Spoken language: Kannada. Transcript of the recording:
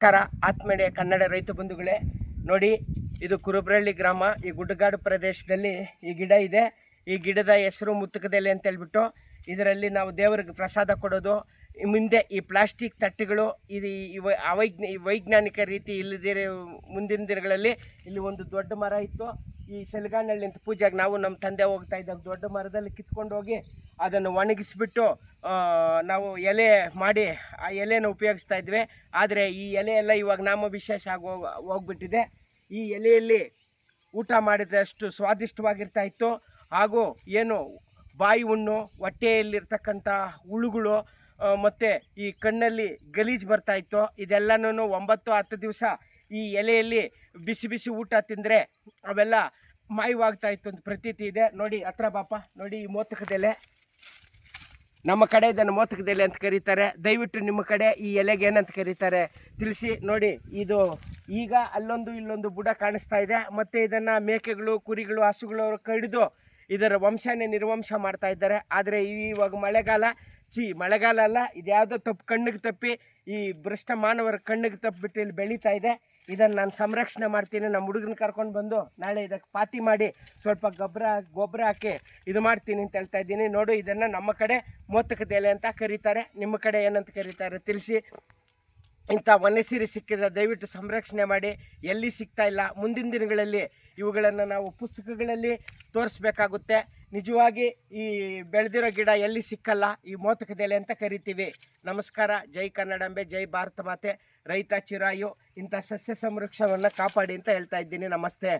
ನಮಸ್ಕಾರ ಆತ್ಮೀಯ ಕನ್ನಡ ರೈತ ಬಂಧುಗಳೇ. ನೋಡಿ, ಇದು ಕುರುಬ್ರಳ್ಳಿ ಗ್ರಾಮ. ಈ ಗುಡ್ಡಗಾಡು ಪ್ರದೇಶದಲ್ಲಿ ಈ ಗಿಡ ಇದೆ. ಈ ಗಿಡದ ಹೆಸರು ಮುತ್ತುಕದೆಲೆ ಅಂತ ಹೇಳ್ಬಿಟ್ಟು ಇದರಲ್ಲಿ ನಾವು ದೇವರಿಗೆ ಪ್ರಸಾದ ಕೊಡೋದು. ಮುಂದೆ ಈ ಪ್ಲಾಸ್ಟಿಕ್ ತಟ್ಟೆಗಳು ಇದು ವೈಜ್ಞಾನಿಕ ರೀತಿ ಇಲ್ಲದಿರೋ ಮುಂದಿನ ದಿನಗಳಲ್ಲಿ ಇಲ್ಲಿ ಒಂದು ದೊಡ್ಡ ಮರ ಇತ್ತು. ಈ ಸೆಲಗಾನಹಳ್ಳಿ ಅಂತ ಪೂಜೆಗೆ ನಾವು ನಮ್ಮ ತಂದೆ ಹೋಗ್ತಾ ಇದ್ದಾಗ ದೊಡ್ಡ ಮರದಲ್ಲಿ ಕಿತ್ಕೊಂಡು ಹೋಗಿ ಅದನ್ನು ಒಣಗಿಸ್ಬಿಟ್ಟು ನಾವು ಎಲೆ ಮಾಡಿ ಆ ಎಲೆನ ಉಪಯೋಗಿಸ್ತಾ ಇದ್ವಿ. ಆದರೆ ಈ ಎಲೆ ಎಲ್ಲ ಇವಾಗ ನಾಮವಿಶೇಷ ಆಗಿ ಹೋಗ್ಬಿಟ್ಟಿದೆ. ಈ ಎಲೆಯಲ್ಲಿ ಊಟ ಮಾಡಿದಷ್ಟು ಸ್ವಾದಿಷ್ಟವಾಗಿರ್ತಾ ಇತ್ತು. ಹಾಗೂ ಏನು ಬಾಯಿ ಹುಣ್ಣು, ಹೊಟ್ಟೆಯಲ್ಲಿರ್ತಕ್ಕಂಥ ಹುಳುಗಳು ಮತ್ತು ಈ ಕಣ್ಣಲ್ಲಿ ಗಲೀಜು ಬರ್ತಾಯಿತ್ತು. ಇದೆಲ್ಲನೂ 9-10 ದಿವಸ ಈ ಎಲೆಯಲ್ಲಿ ಬಿಸಿ ಬಿಸಿ ಊಟ ತಿಂದರೆ ಅವೆಲ್ಲ ಮಾಯವಾಗ್ತಾಯಿತ್ತು ಅಂತ ಪ್ರತೀತಿ ಇದೆ. ನೋಡಿ, ಹತ್ರ ಬಾಪ, ನೋಡಿ ಈ ಮೋತಕದೆಲೆ. ನಮ್ಮ ಕಡೆ ಇದನ್ನು ಮೋತಕದೆಲೆ ಅಂತ ಕರೀತಾರೆ. ದಯವಿಟ್ಟು ನಿಮ್ಮ ಕಡೆ ಈ ಎಲೆಗೆ ಏನಂತ ಕರೀತಾರೆ ತಿಳಿಸಿ. ನೋಡಿ, ಇದು ಈಗ ಅಲ್ಲೊಂದು ಇಲ್ಲೊಂದು ಬುಡ ಕಾಣಿಸ್ತಾ ಇದೆ. ಮತ್ತು ಇದನ್ನು ಮೇಕೆಗಳು, ಕುರಿಗಳು, ಹಸುಗಳು ಕಡಿದು ಇದರ ವಂಶನೇ ನಿರ್ವಂಶ ಮಾಡ್ತಾ ಇದ್ದಾರೆ. ಆದರೆ ಇವಾಗ ಮಳೆಗಾಲ ಅಲ್ಲ, ಇದ್ಯಾವುದೋ ಕಣ್ಣಿಗೆ ತಪ್ಪಿ ಈ ಭ್ರಷ್ಟ ಮಾನವರ ಕಣ್ಣಿಗೆ ತಪ್ಪಿಬಿಟ್ಟು ಇಲ್ಲಿ ಬೆಳೀತಾ ಇದೆ. ಇದನ್ನು ನಾನು ಸಂರಕ್ಷಣೆ ಮಾಡ್ತೀನಿ. ನಮ್ಮ ಹುಡುಗನ ಕರ್ಕೊಂಡು ಬಂದು ನಾಳೆ ಇದಕ್ಕೆ ಪಾತಿ ಮಾಡಿ ಸ್ವಲ್ಪ ಗೊಬ್ಬರ ಹಾಕಿ ಇದು ಮಾಡ್ತೀನಿ ಅಂತ ಹೇಳ್ತಾ ಇದ್ದೀನಿ. ನೋಡು, ಇದನ್ನು ನಮ್ಮ ಕಡೆ ಮೋತಕದೆಲೆ ಅಂತ ಕರೀತಾರೆ. ನಿಮ್ಮ ಕಡೆ ಏನಂತ ಕರೀತಾರೆ ತಿಳಿಸಿ. ಇಂಥ ವನ್ಯಸಿರಿ ಸಿಕ್ಕಿದ್ರೆ ದಯವಿಟ್ಟು ಸಂರಕ್ಷಣೆ ಮಾಡಿ. ಎಲ್ಲಿ ಸಿಗ್ತಾ ಇಲ್ಲ. ಮುಂದಿನ ದಿನಗಳಲ್ಲಿ ಇವುಗಳನ್ನು ನಾವು ಪುಸ್ತಕಗಳಲ್ಲಿ ತೋರಿಸ್ಬೇಕಾಗುತ್ತೆ. ನಿಜವಾಗಿ ಈ ಬೆಳೆದಿರೋ ಗಿಡ ಎಲ್ಲಿ ಸಿಕ್ಕಲ್ಲ, ಈ ಮೋತಕದೆಲೆ ಅಂತ ಕರಿತೀವಿ. ನಮಸ್ಕಾರ. ಜೈ ಕನ್ನಡಾಂಬೆ, ಜೈ ಭಾರತ ಮಾತೆ. ರೈತ ಚಿರಾಯು. ಇಂಥ ಸಸ್ಯ ಸಂರಕ್ಷಣೆಯನ್ನು ಕಾಪಾಡಿ ಅಂತ ಹೇಳ್ತಾ ಇದ್ದೀನಿ. ನಮಸ್ತೆ.